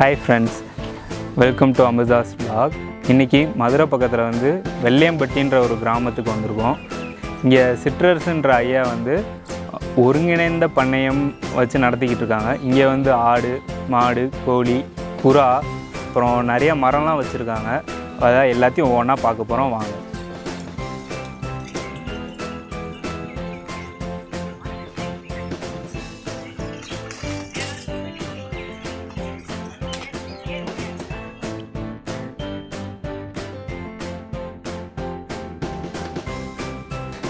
Hi friends, welcome to amirdhasvlogs. இன்னைக்கு மதுரை பக்கத்தில் வந்து வெள்ளையம்பட்டின்ற ஒரு கிராமத்துக்கு வந்திருக்கோம். இங்கே சிற்றரசுன்ற ஐயா வந்து ஒருங்கிணைந்த பண்ணையம் வச்சு நடத்திக்கிட்டு இருக்காங்க. இங்கே வந்து ஆடு, மாடு, கோழி, புறா, அப்புறம் நிறைய மரம்லாம் வச்சுருக்காங்க. அதான் எல்லாத்தையும் ஒவ்வொன்றா பார்க்க போகிறோம், வாங்க.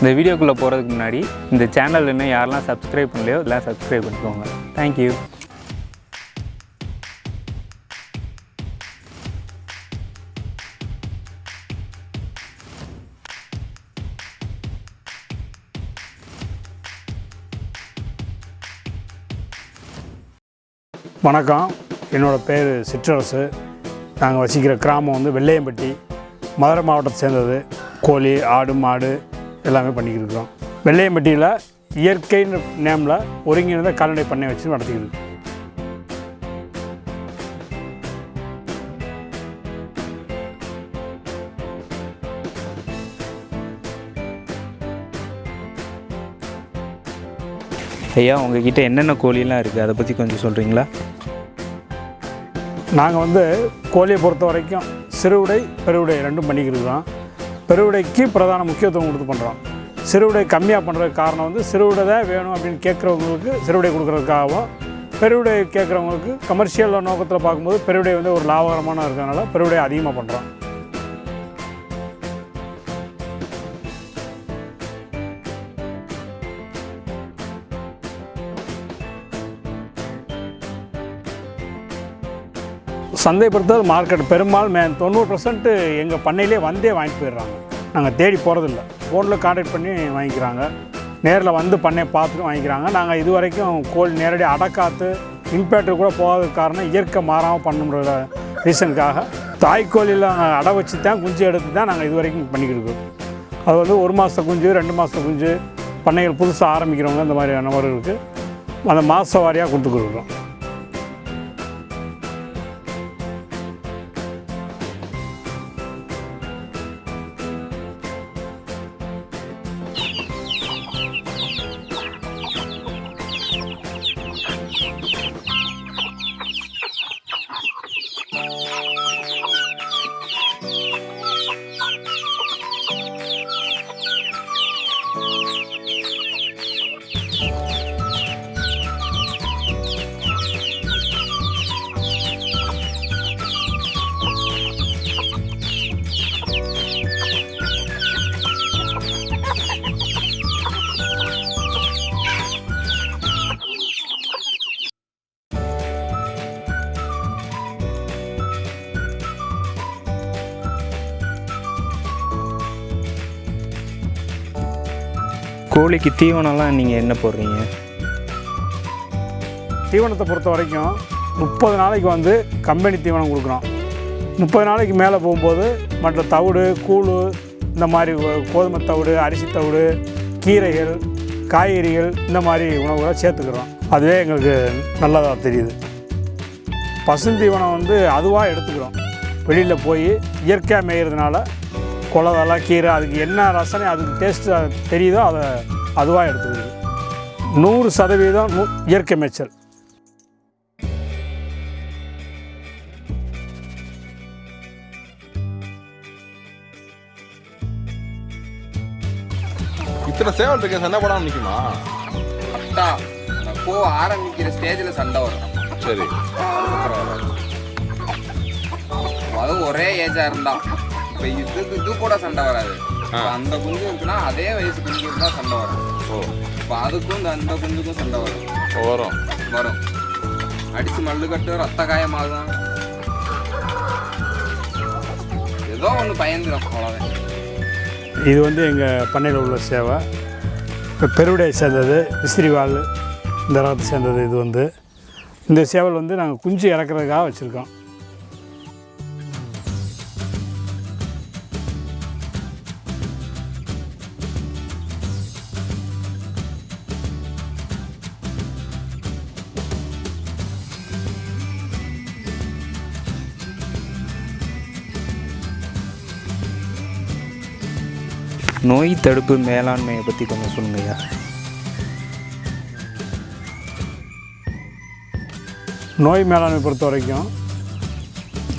இந்த வீடியோக்குள்ளே போகிறதுக்கு முன்னாடி இந்த சேனல் இன்னும் யாரெல்லாம் சப்ஸ்கிரைப் பண்ணலையோ எல்லாம் சப்ஸ்கிரைப் பண்ணிக்கோங்க. தேங்க்யூ. வணக்கம், என்னோடய பேர் சிற்றரசு. நாங்கள் வசிக்கிற கிராமம் வந்து வெள்ளையம்பட்டி, மதுரை மாவட்டத்தை சேர்ந்தது. கோழி, ஆடு, மாடு எல்லாமே பண்ணிக்கிட்டு இருக்கிறோம். வெள்ளையம்பட்டியில் இயற்கை நேமில் ஒருங்கிணைந்த கால்நடை பண்ணை வச்சு நடத்திக்கிட்டு. ஐயா, உங்ககிட்ட என்னென்ன கோழிலாம் இருக்குது, அதை பற்றி கொஞ்சம் சொல்கிறீங்களா? நாங்கள் வந்து கோழியை பொறுத்த வரைக்கும் சிறுவிடை, பெருவிடை ரெண்டும் பண்ணிக்கிட்டு இருக்கிறோம். பெருவிடைக்கு பிரதான முக்கியத்துவம் கொடுத்து பண்ணுறோம். சிறுவிடை கம்மியாக பண்ணுறதுக்கு காரணம் வந்து சிறுவிடை தான் வேணும் அப்படின்னு கேட்குறவங்களுக்கு சிறுவிடை கொடுக்குறதுக்காகவும், பெருவிடை கேட்குறவங்களுக்கு கமர்ஷியல் நோக்கத்தில் பார்க்கும்போது பெருவிடை வந்து ஒரு லாபகரமான இருக்கிறதுனால பெருவிடை அதிகமாக பண்ணுறோம். சந்தைப்படுத்துறது மார்க்கெட் பெரும்பாலும் 90% எங்கள் பண்ணையிலே வந்தே வாங்கிட்டு போயிடுறாங்க. நாங்கள் தேடி போகிறதில்ல, ஃபோனில் கான்டாக்ட் பண்ணி வாங்கிக்கிறாங்க. நேரில் வந்து பண்ணையை பார்த்துட்டு வாங்கிக்கிறாங்க. நாங்கள் இது வரைக்கும் கோழி நேரடியாக அடக்காத்து இன்பேக்டர் கூட போகாததுக்கு காரணம் இயற்கை மாறாமல் பண்ணுற ரீசனுக்காக தாய்க்கோழியில் அடை வச்சு தான் குஞ்சு எடுத்து தான் நாங்கள் இது வரைக்கும் பண்ணிக்கிட்டு இருக்கோம். அது வந்து 1 மாதத்து குஞ்சு, 2 மாதத்து குஞ்சு, பண்ணைகள் புதுசாக ஆரம்பிக்கிறவங்க இந்த மாதிரி நபர்களுக்கு அந்த மாத வாரியாக கொடுத்துக்கிட்டுருக்கோம். கோழிக்கு தீவனம்லாம் நீங்கள் என்ன போடுறீங்க? தீவனத்தை பொறுத்த வரைக்கும் 30 நாளைக்கு வந்து கம்பெனி தீவனம் கொடுக்குறோம். 30 நாளைக்கு மேலே போகும்போது மற்ற தவிடு, கூழ், இந்த மாதிரி கோதுமை தவிடு, அரிசி தவிடு, கீரைகள், காய்கறிகள் இந்த மாதிரி உணவுகளை சேர்த்துக்கிறோம். அதுவே எங்களுக்கு நல்லதாக தெரியுது. பசுந்தீவனம் வந்து அதுவாக எடுத்துக்கிறோம். வெளியில் போய் இயற்கையாக மேய்கிறதுனால குளதெல்லாம், கீரை, அதுக்கு என்ன ரசனை, அதுக்கு டேஸ்ட்டு தெரியுதோ அதை அதுவாக எடுத்துக்கிறது. 100% இயற்கை மேய்ச்சல். இத்தனை சேவல் இருக்கு, சண்டை போடாமல் நிற்குமா? அட்டா போ ஆரம்பிக்கிற ஸ்டேஜில் சண்டை வரும். சரி, அதுவும் ஒரே ஏஜாக இருந்தா இப்போ இது கூட சண்டை வராது. அந்த குஞ்சு இருக்குன்னா அதே வயசு குஞ்சுக்கு தான் சண்டை வரும். ஓ, இப்போ அதுக்கும் அந்த குஞ்சுக்கும் சண்டை வரும். வரும் வரும் அடித்து மல்லு கட்டு, ரத்த காயமாகும், ஏதோ ஒன்று பயந்துடும், அவ்வளோதான். இது வந்து எங்கள் பண்ணையில் உள்ள சேவை. இப்போ பெருவிடையை சேர்ந்தது, விசிறிவாள் இந்த ரகத்தை சேர்ந்தது. இது வந்து இந்த சேவல் வந்து நாங்கள் குஞ்சு இறக்குறதுக்காக வச்சுருக்கோம். நோய் தடுப்பு மேலாண்மையை பற்றி கொஞ்சம் சொல்லுங்கய்யா. நோய் மேலாண்மை பொறுத்த வரைக்கும்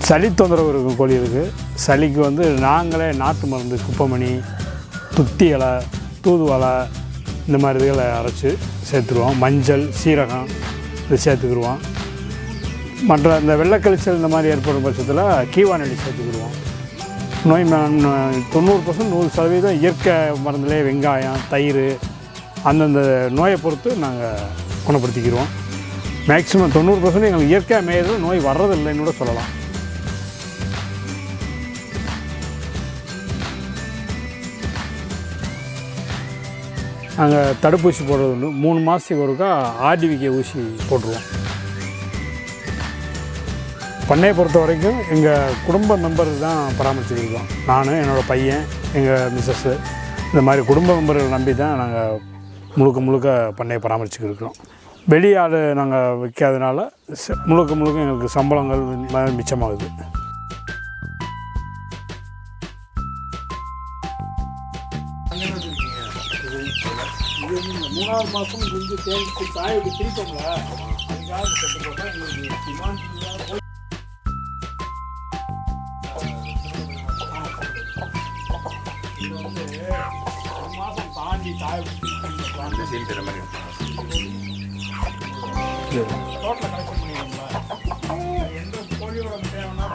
சளி தொந்தரவு இருக்கும் கோழிகளுக்கு. சளிக்கு வந்து நாங்களே நாட்டு மருந்து குப்பைமணி, துத்தி இலை, தூதுவலை இந்த மாதிரி இதுகளை அரைச்சி சேர்த்துருவோம். மஞ்சள், சீரகம் இது சேர்த்துக்கிடுவோம். மற்ற இந்த வெள்ளைக்கழிச்சல் இந்த மாதிரி ஏற்படும் பட்சத்தில் கீவானடி சேர்த்துக்கிடுவோம். நோய் 90% 100% இயற்கை மருந்துலே வெங்காயம், தயிர் அந்தந்த நோயை பொறுத்து நாங்கள் குணப்படுத்திக்கிடுவோம். மேக்ஸிமம் 90% எங்களுக்கு இயற்கையாக மேயதில் நோய் வர்றதில்லைன்னு கூட சொல்லலாம். நாங்கள் தடுப்பூசி போடுறது உண்டு. 3 மாதத்துக்கு ஒருக்கா ஆர்டிவிகே ஊசி போட்டுருவோம். பண்ணையை பொறுத்த வரைக்கும் எங்கள் குடும்ப மெம்பர் தான் பராமரிச்சுருக்கோம். நான், என்னோடய பையன், எங்கள் மிஸ்ஸஸ்ஸு இந்த மாதிரி குடும்ப மெம்பர்களை நம்பி தான் நாங்கள் முழுக்க பண்ணையை பராமரிச்சுருக்கிறோம். வெளியாள் நாங்கள் வைக்காதனால முழுக்க எங்களுக்கு சம்பளங்கள் மிச்சமாகுது. இது 3வது மாதம் குஞ்சு தேடி தாயை விட்டு திரிப்போம்ல, அதுக்காக கற்றுக்கோங்க. எங்களுக்கு டிமாண்ட் இது வந்து 1 மாதம் தாண்டி தாயை விட்டு ரோட்டில் கலெக்ஷன் பண்ணிடுவோம்ல. எந்த கோழியோட தேவைன்னா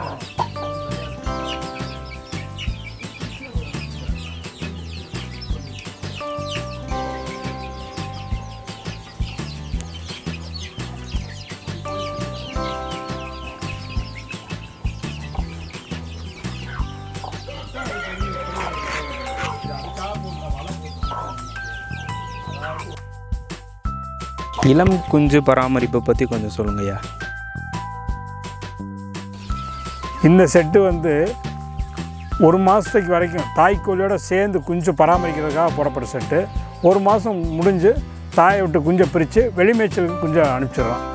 இளம் குஞ்சு பராமரிப்பை பற்றி கொஞ்சம் சொல்லுங்கய்யா. இந்த செட்டு வந்து 1 மாதத்துக்கு வரைக்கும் தாய்க்கோழியோடு சேர்ந்து குஞ்சு பராமரிக்கிறதுக்காக போடப்பட்ட செட்டு. 1 மாதம் முடிஞ்சு தாயை விட்டு குஞ்சை பிரித்து வெளிமேய்ச்சலுக்கு குஞ்சை அனுப்பிச்சிடுறோம்.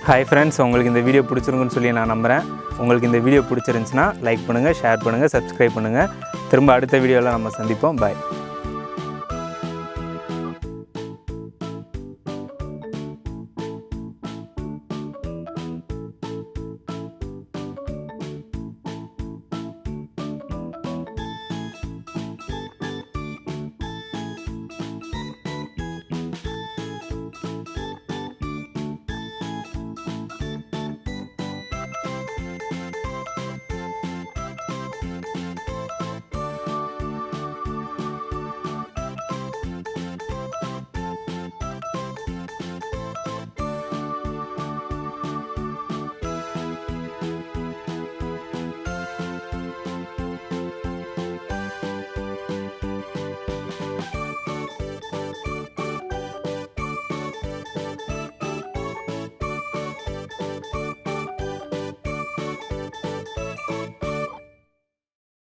ஹாய் ஃப்ரெண்ட்ஸ், உங்களுக்கு இந்த வீடியோ பிடிச்சிருக்குன்னு சொல்லி நான் நம்புகிறேன். உங்களுக்கு இந்த வீடியோ பிடிச்சிருந்துச்சுன்னா லைக் பண்ணுங்கள், ஷேர் பண்ணுங்கள், சப்ஸ்கிரைப் பண்ணுங்கள். திரும்ப அடுத்த வீடியோவில் நம்ம சந்திப்போம். பாய்.